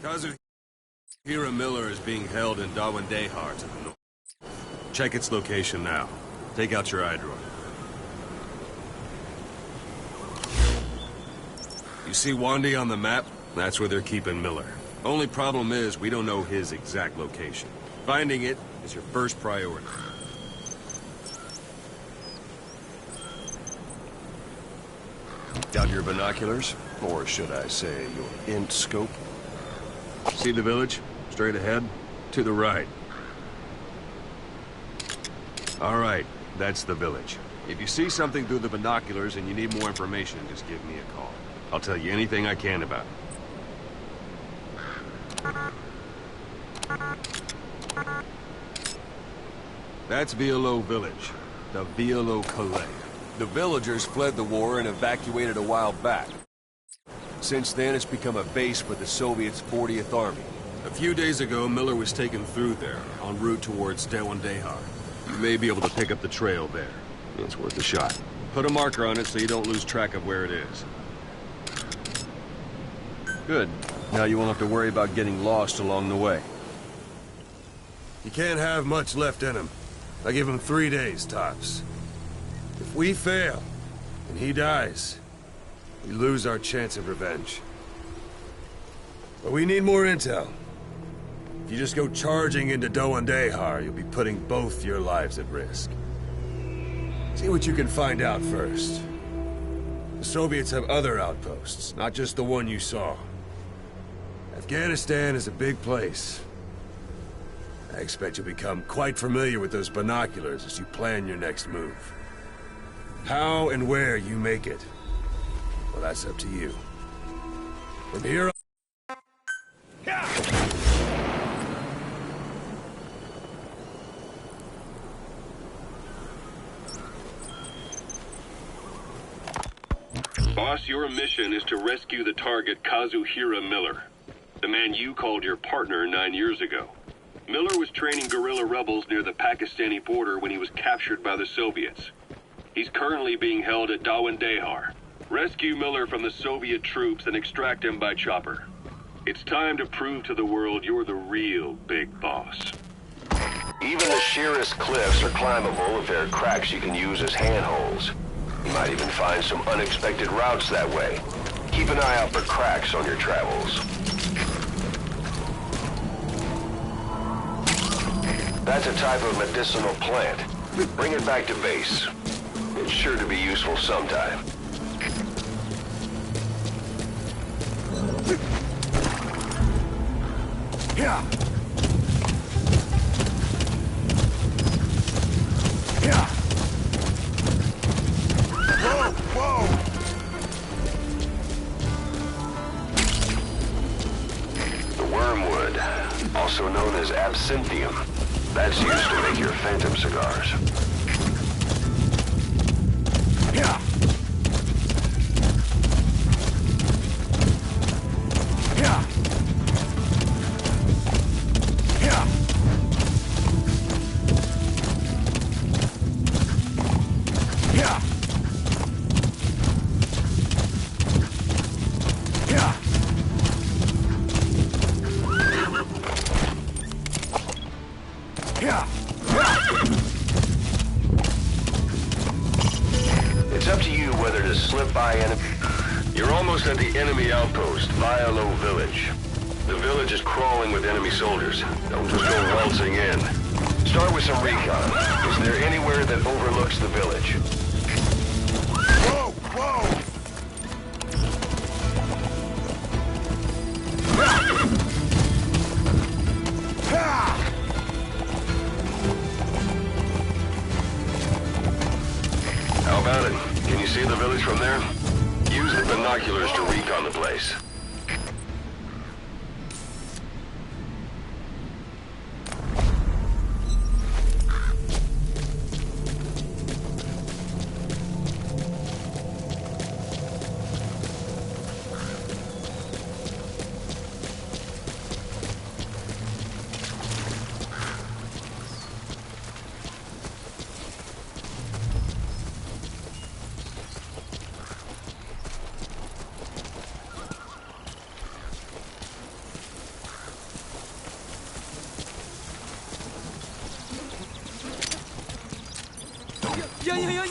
Kazuhira Miller is being held in Dawandehar to the north. Check its location now. Take out your iDroid. You see Wandi on the map? That's where they're keeping Miller. Only problem is, we don't know his exact location. Finding it is your first priority. Got your binoculars? Or should I say, your int scope? See the village? Straight ahead? To the right. All right, that's the village. If you see something through the binoculars and you need more information, just give me a call. I'll tell you anything I can about it. That's Violo Village, the Violo Calais. The villagers fled the war and evacuated a while back. Since then, it's become a base for the Soviets' 40th Army. A few days ago, Miller was taken through there, en route towards Dawandehar. You may be able to pick up the trail there. It's worth a shot. Put a marker on it so you don't lose track of where it is. Good. Now you won't have to worry about getting lost along the way. You can't have much left in him. I give him 3 days, tops. If we fail, and he dies, we lose our chance of revenge. But we need more intel. If you just go charging into Dawandehar, you'll be putting both your lives at risk. See what you can find out first. The Soviets have other outposts, not just the one you saw. Afghanistan is a big place. I expect you'll become quite familiar with those binoculars as you plan your next move. How and where you make it, well, that's up to you. From here on... Boss, your mission is to rescue the target Kazuhira Miller, the man you called your partner 9 years ago. Miller was training guerrilla rebels near the Pakistani border when he was captured by the Soviets. He's currently being held at Dawandehar. Rescue Miller from the Soviet troops and extract him by chopper. It's time to prove to the world you're the real big boss. Even the sheerest cliffs are climbable if there are cracks you can use as handholds. You might even find some unexpected routes that way. Keep an eye out for cracks on your travels. That's a type of medicinal plant. Bring it back to base. It's sure to be useful sometime. Yeah. Yeah. Whoa, whoa. The wormwood, also known as absinthium. That's used to make your phantom cigars. Yeah. Yeah. Yeah. Yeah. Yeah. Yeah. It's up to you whether to slip by enemy. You're almost at the enemy outpost, Violo Village. The village is crawling with enemy soldiers. Don't just go waltzing in. Start with some recon. Is there anywhere that overlooks the village? Whoa, whoa. How about it? Can you see the village from there? Use the binoculars to recon the place.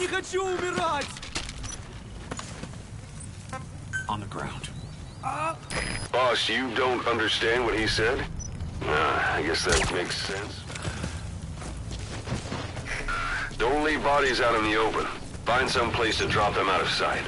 не хочу умирать! On the ground. Boss, you don't understand what he said? I guess that makes sense. Don't leave bodies out in the open. Find some place to drop them out of sight.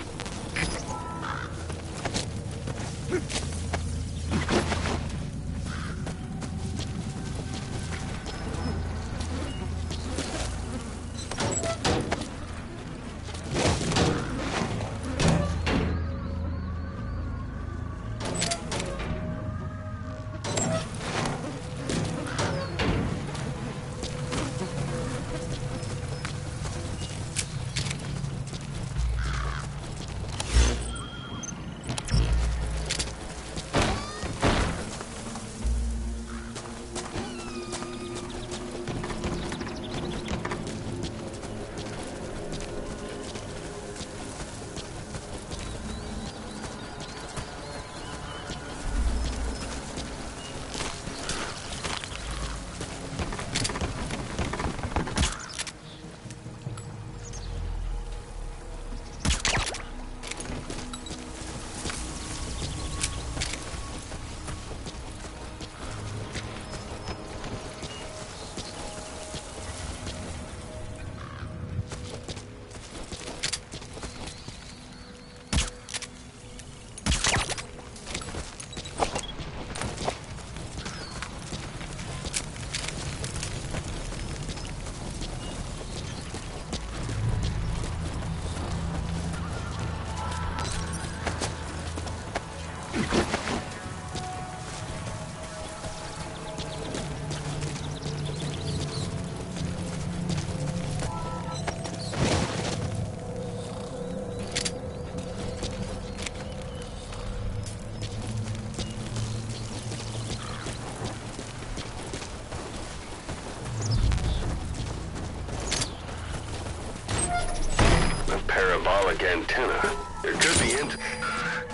Parabolic antenna. There could be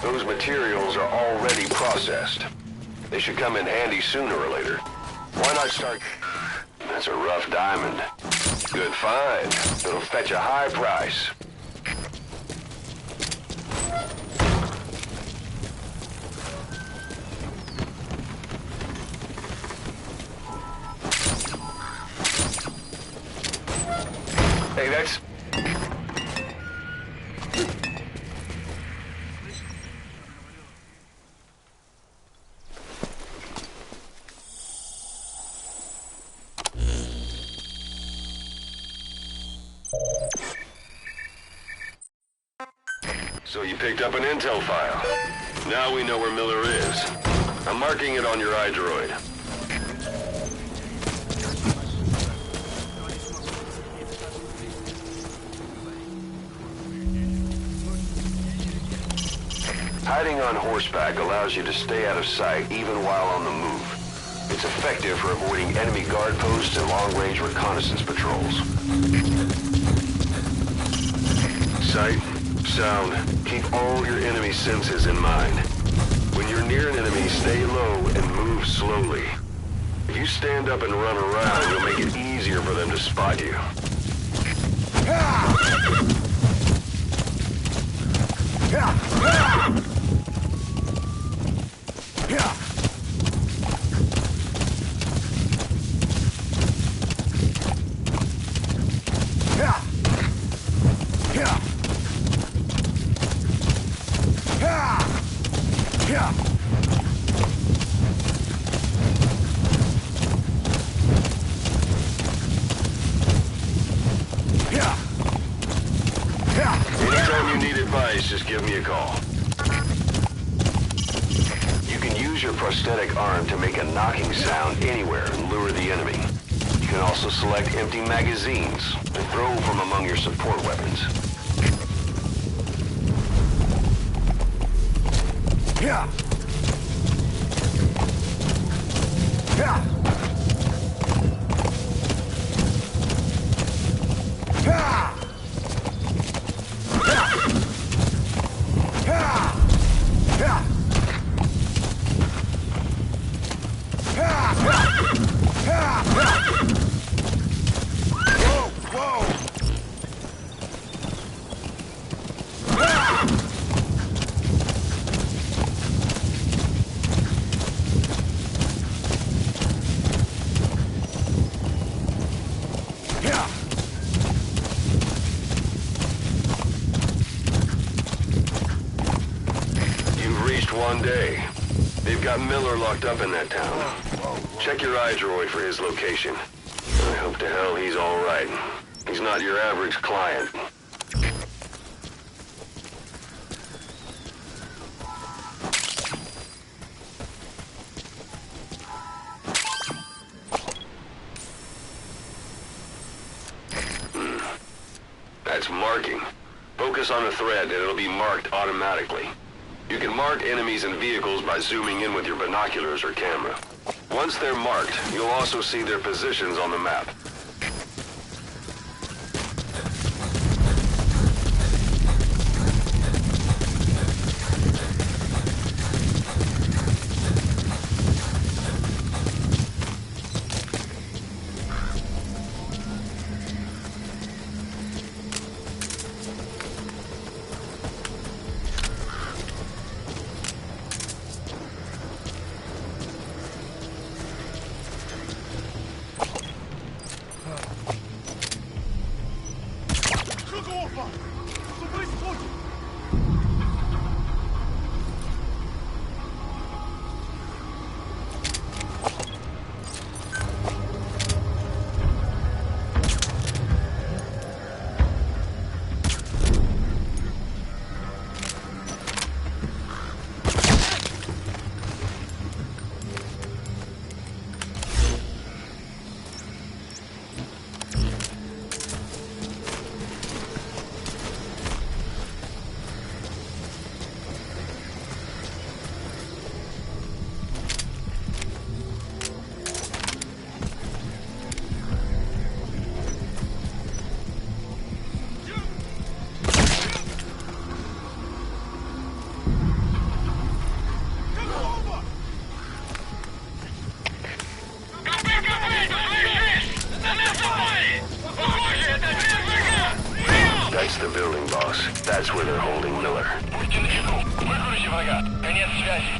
Those materials are already processed. They should come in handy sooner or later. Why not start? That's a rough diamond. Good find. It'll fetch a high price. Hey, that's... So you picked up an intel file. Now we know where Miller is. I'm marking it on your iDroid. Hiding on horseback allows you to stay out of sight even while on the move. It's effective for avoiding enemy guard posts and long-range reconnaissance patrols. Sight, sound, keep all your enemy senses in mind. When you're near an enemy, stay low and move slowly. If you stand up and run around, you'll make it easier for them to spot you. Anytime you need advice, just give me a call. You can use your prosthetic arm to make a knocking sound anywhere and lure the enemy. You can also select empty magazines and throw from among your support weapons. Yeah. Yeah. day. They've got Miller locked up in that town. Check your iDroid for his location. I hope to hell he's all right. He's not your average client. That's marking. Focus on a thread and it'll be marked automatically. You can mark enemies and vehicles by zooming in with your binoculars or camera. Once they're marked, you'll also see their positions on the map. That's the building, boss. That's where they're holding Miller. Будьте начеку. Выгрузите врага. Конец связи.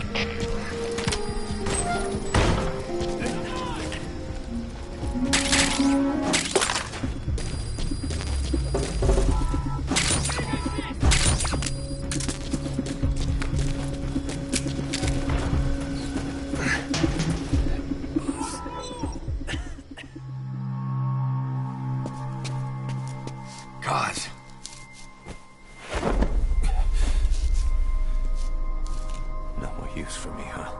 God. No more use for me, huh?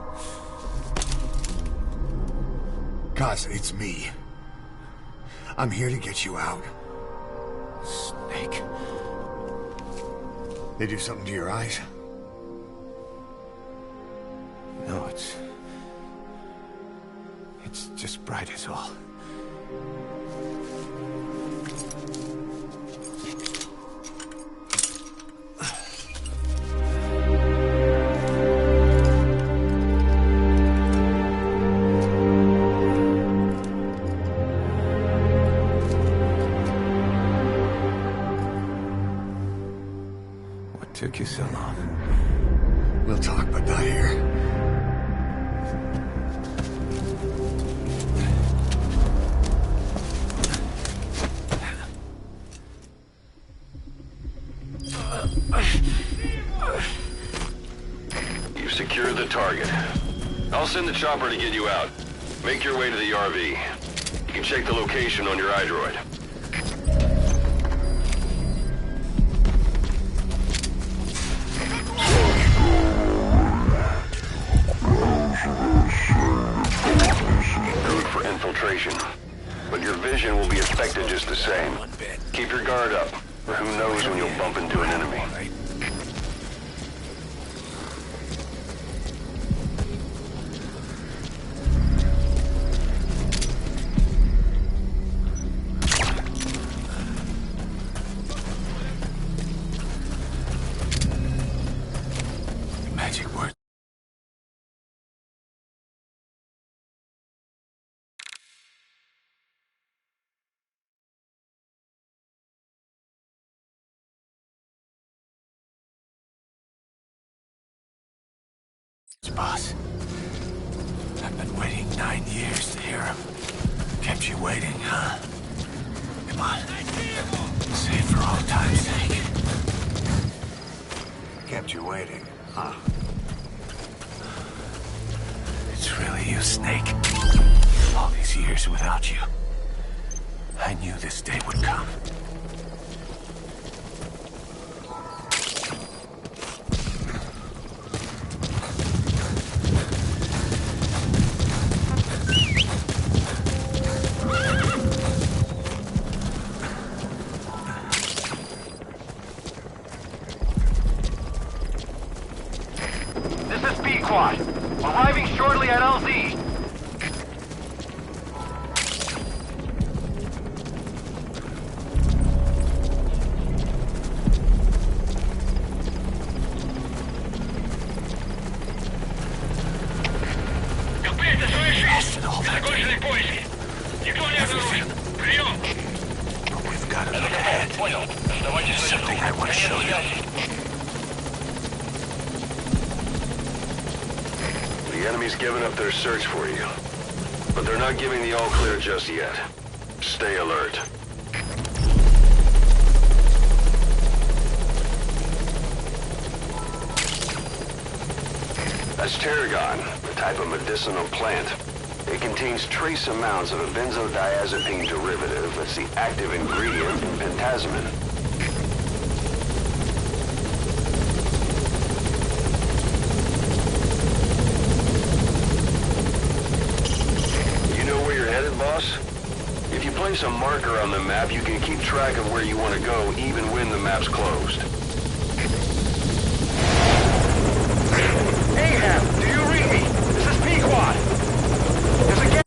Kaz, it's me. I'm here to get you out. Snake. They do something to your eyes? No, it's just bright is all. Took you so long. We'll talk, but not here. You've secured the target. I'll send the chopper to get you out. Make your way to the RV. You can check the location on your iDroid. Code for infiltration. But your vision will be affected just the same. Keep your guard up, or who knows when you'll bump into an enemy. Magic word. Boss, I've been waiting 9 years to hear him. Kept you waiting, huh? Come on. Say it for all time's sake. Kept you waiting, huh? It's really you, Snake. All these years without you. I knew this day would come. This is B-Quad. Arriving shortly at LZ. Закончили поиски. Никто не обнаружен. Прием! But we've got to look ahead. Понял. Оставайтесь на Something I want to show you. The enemy's given up their search for you. But they're not giving the all-clear just yet. Stay alert. That's tarragon, a type of medicinal plant. It contains trace amounts of a benzodiazepine derivative that's the active ingredient in pentasmin. You know where you're headed, boss? If you place a marker on the map, you can keep track of where you want to go even when the map's closed. Ahab, do you read me? This is B-Quad. There's a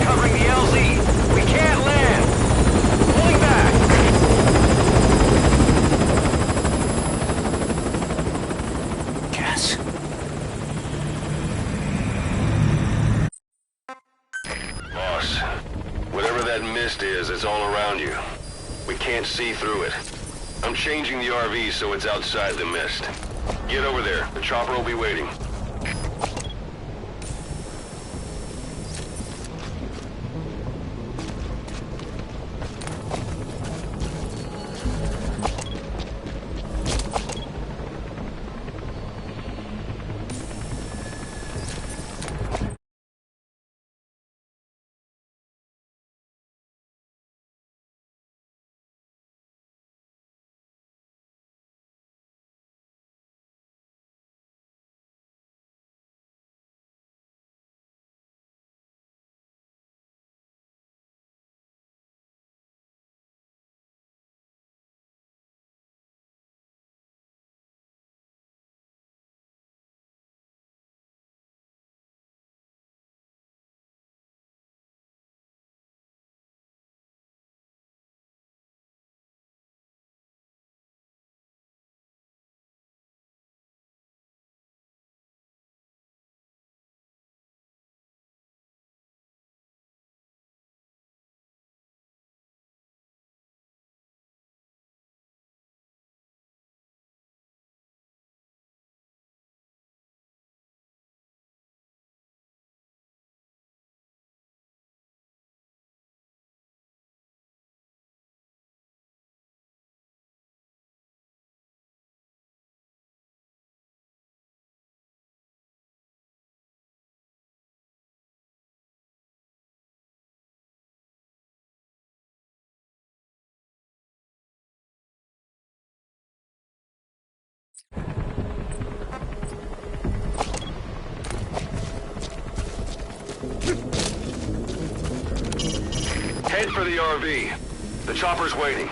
covering the LZ. We can't land. Pulling back. Gas. Boss, whatever that mist is, it's all around you. We can't see through it. I'm changing the RV so it's outside the mist. Get over there. The chopper will be waiting. Head for the RV. The chopper's waiting.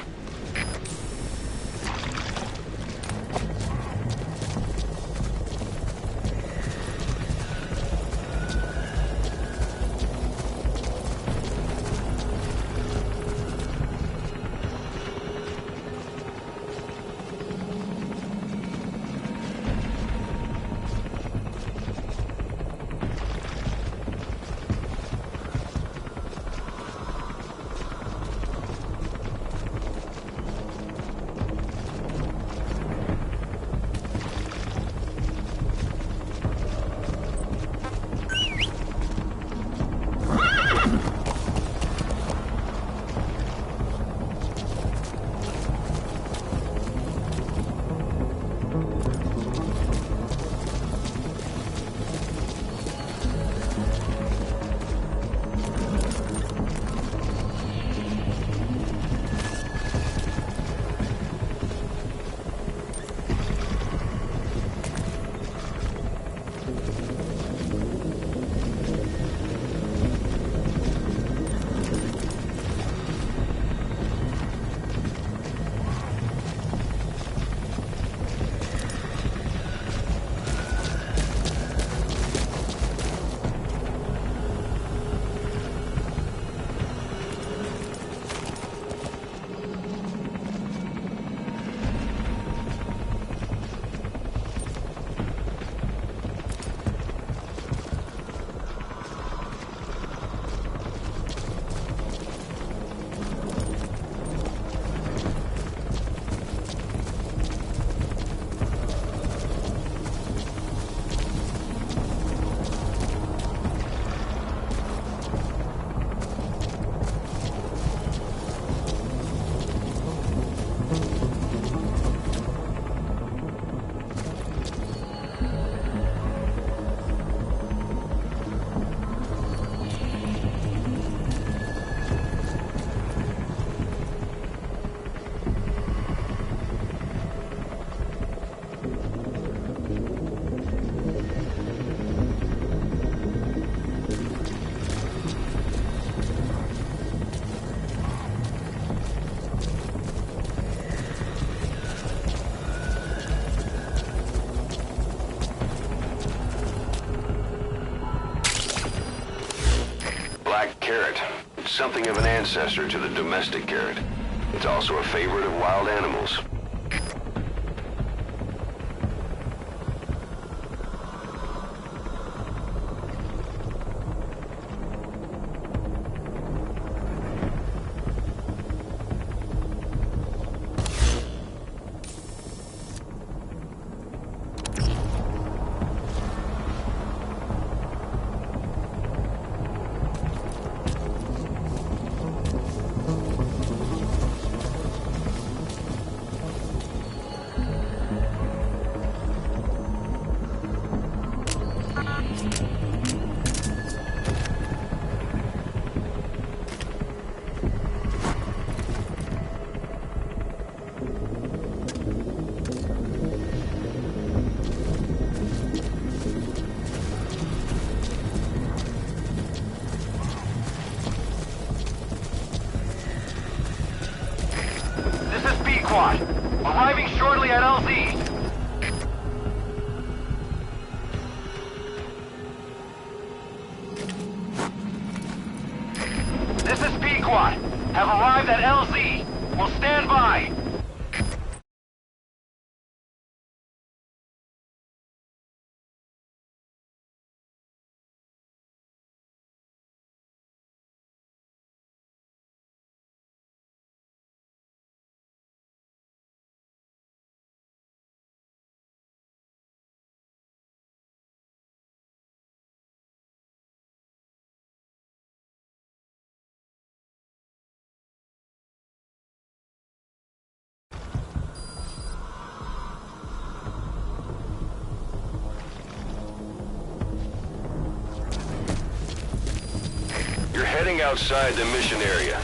Something of an ancestor to the domestic carrot. It's also a favorite of wild animals. Arriving shortly at LZ. This is Pequot. Have arrived at LZ. Will stand by. You're heading outside the mission area.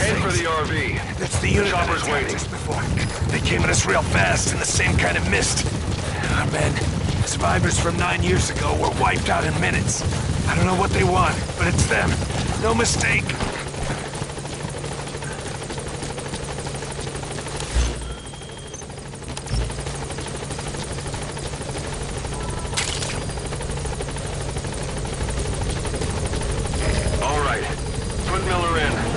Head for the RV. That's the unit that Chopper's attacked waiting. us before. They came at us real fast in the same kind of mist. Our men, survivors from 9 years ago, were wiped out in minutes. I don't know what they want, but it's them. No mistake. All right. Put Miller in.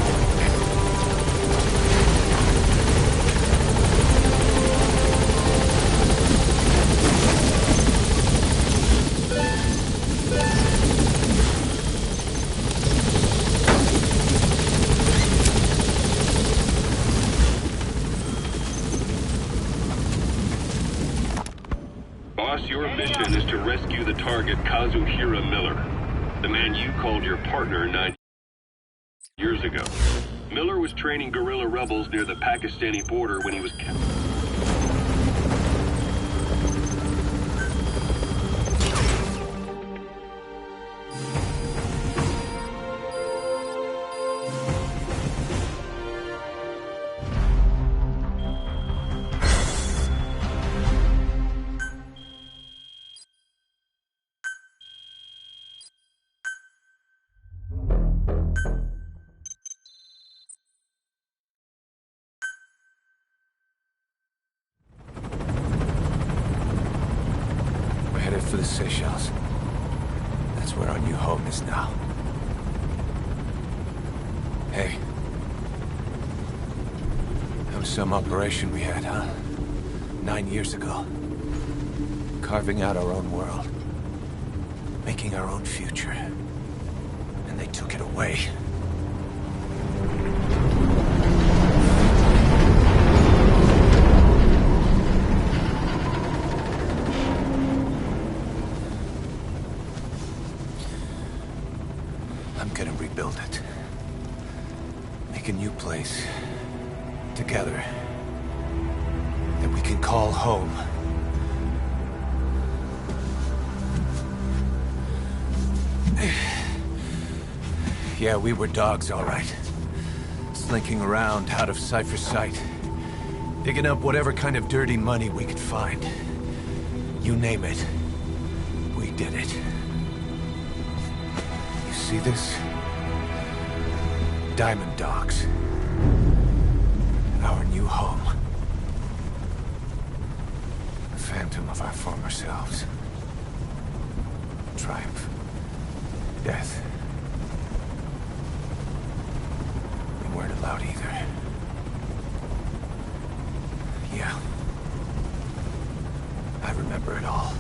Boss, your mission is to rescue the target Kazuhira Miller, the man you called your partner 9 years ago. Miller was training guerrilla rebels near the Pakistani border when he was We're headed for the Seychelles. That's where our new home is now. Hey. That was some operation we had, huh? 9 years ago. Carving out our own world. Making our own future. And they took it away. I'm gonna rebuild it. Make a new place. Together. That we can call home. Yeah, we were dogs, all right. Slinking around out of Cypher's sight. Digging up whatever kind of dirty money we could find. You name it. We did it. You see this? Diamond Dogs. Our new home. The phantom of our former selves. Triumph. Death. We weren't allowed either. Yeah. I remember it all.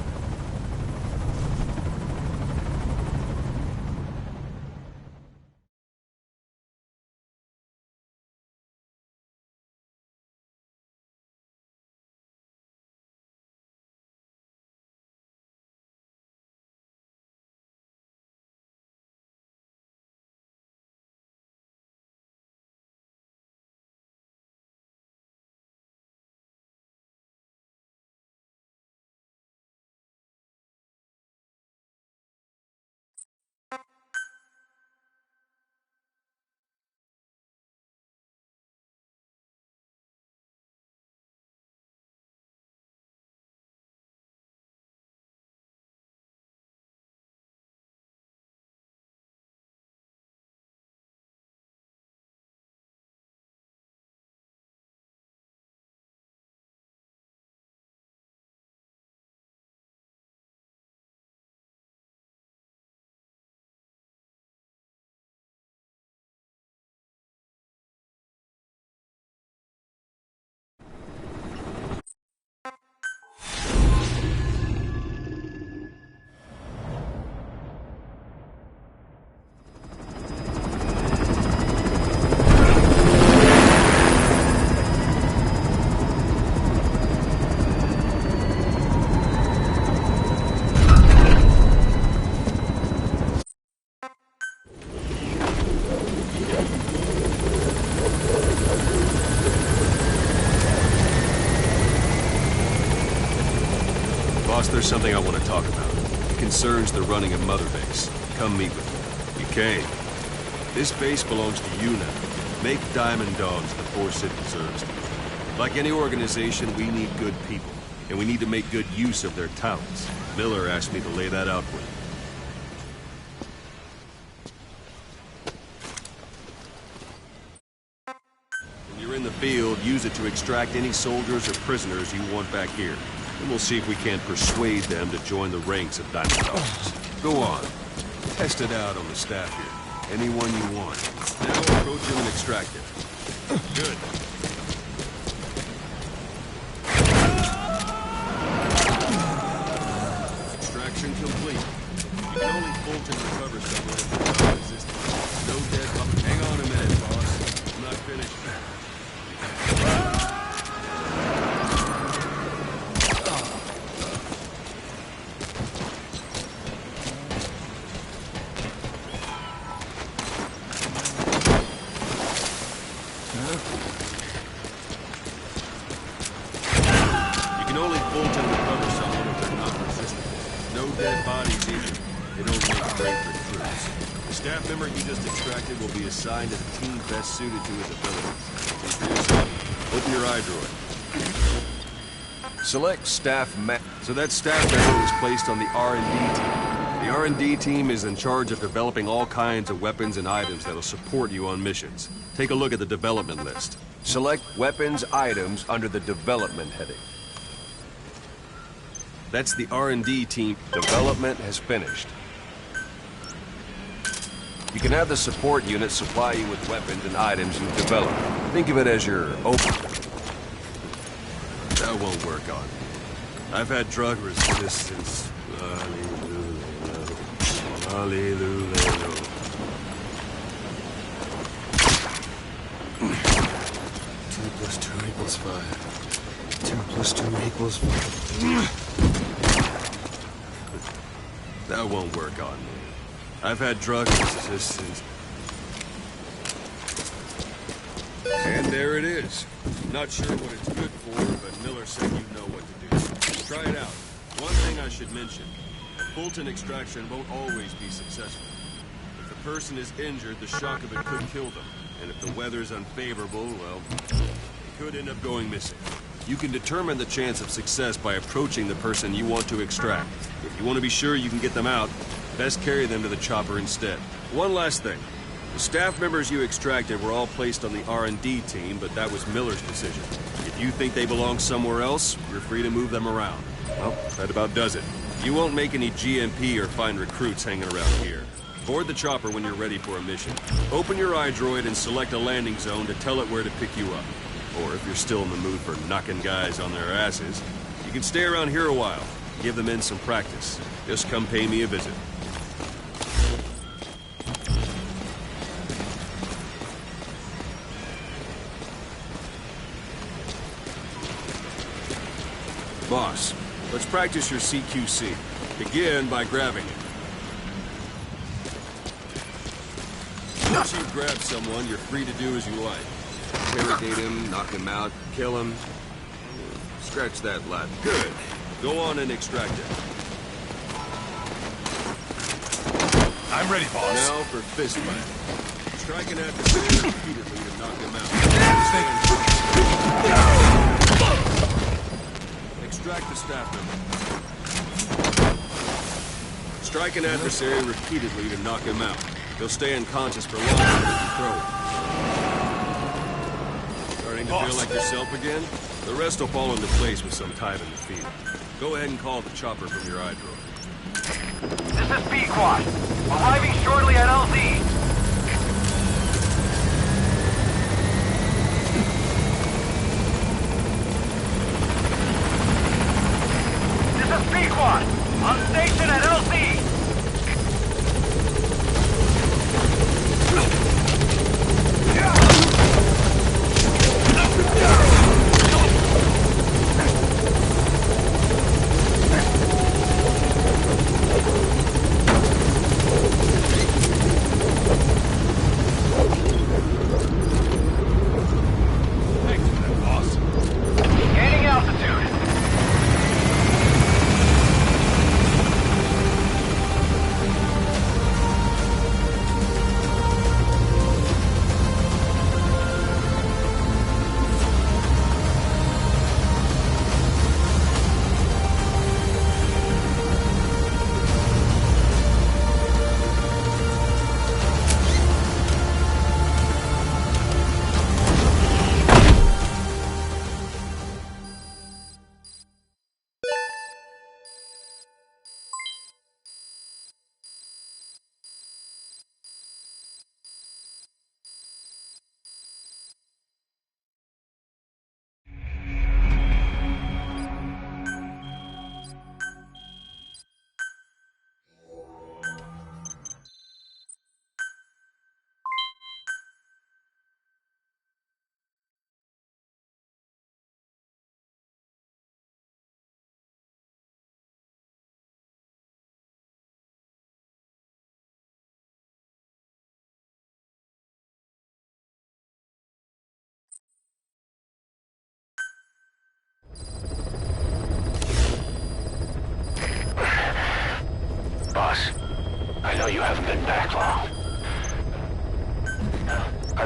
There's something I want to talk about. It concerns the running of Mother Base. Come meet with me. You came. This base belongs to you now. Make Diamond Dogs the force it deserves. Like any organization, we need good people, and we need to make good use of their talents. Miller asked me to lay that out for you. When you're in the field, use it to extract any soldiers or prisoners you want back here. And we'll see if we can't persuade them to join the ranks of Diamond Dogs. Go on. Test it out on the staff here. Anyone you want. Now approach him and extract him. Good. Extraction complete. You can only bolt and recover someone if they're not resistant. No dead body. Hang on a minute, boss. I'm not finished. You can only bolt and recover someone if they're not resistant. No dead bodies either. They don't make great recruits. The staff member you just extracted will be assigned to the team best suited to his abilities. Open your eye droid. Select staff So that staff member was placed on the R&D team. The R&D team is in charge of developing all kinds of weapons and items that'll support you on missions. Take a look at the development list. Select weapons items under the development heading. That's the R&D team. Development has finished. You can have the support unit supply you with weapons and items you've developed. Think of it as your open. That won't work on me. I've had drug resistance. Hallelujah. 2 + 2 = 5. 2 + 2 = 5. That won't work on me. I've had drug resistance. And there it is. Not sure what it's good for, but Miller said you know what to do. Try it out. One thing I should mention. Fulton extraction won't always be successful. If the person is injured, the shock of it could kill them. And if the weather's unfavorable, well, they could end up going missing. You can determine the chance of success by approaching the person you want to extract. If you want to be sure you can get them out, best carry them to the chopper instead. One last thing. The staff members you extracted were all placed on the R&D team, but that was Miller's decision. If you think they belong somewhere else, you're free to move them around. Well, that about does it. You won't make any GMP or find recruits hanging around here. Board the chopper when you're ready for a mission. Open your iDroid and select a landing zone to tell it where to pick you up. Or if you're still in the mood for knocking guys on their asses, you can stay around here a while. Give the men some practice. Just come pay me a visit. Boss, let's practice your CQC. Begin by grabbing it. Once you've grabbed someone, you're free to do as you like. Interrogate him, knock him out, kill him. Scratch that lad. Good. Go on and extract it. I'm ready, boss. Now for fist fight. Strike an adversary repeatedly to knock him out. Extract the staff member. Strike an adversary repeatedly to knock him out. He'll stay unconscious for longer if you throw him. Starting to feel like yourself again? The rest will fall into place with some time in the field. Go ahead and call the chopper from your iDroid. This is B-Quad. Arriving shortly at LZ. This is B-Quad. On station at LZ.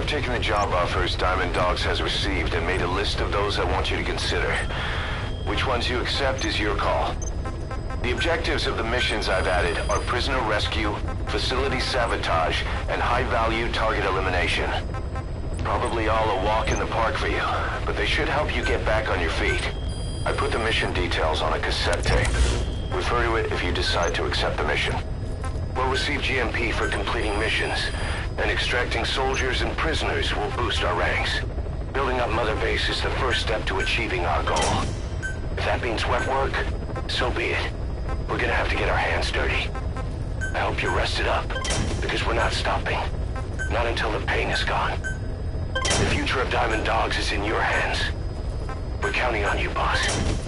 I've taken the job offers Diamond Dogs has received and made a list of those I want you to consider. Which ones you accept is your call. The objectives of the missions I've added are prisoner rescue, facility sabotage, and high-value target elimination. Probably all a walk in the park for you, but they should help you get back on your feet. I put the mission details on a cassette tape. Refer to it if you decide to accept the mission. We'll receive GMP for completing missions, and extracting soldiers and prisoners will boost our ranks. Building up Mother Base is the first step to achieving our goal. If that means wet work, so be it. We're gonna have to get our hands dirty. I hope you're rested up, because we're not stopping. Not until the pain is gone. The future of Diamond Dogs is in your hands. We're counting on you, boss.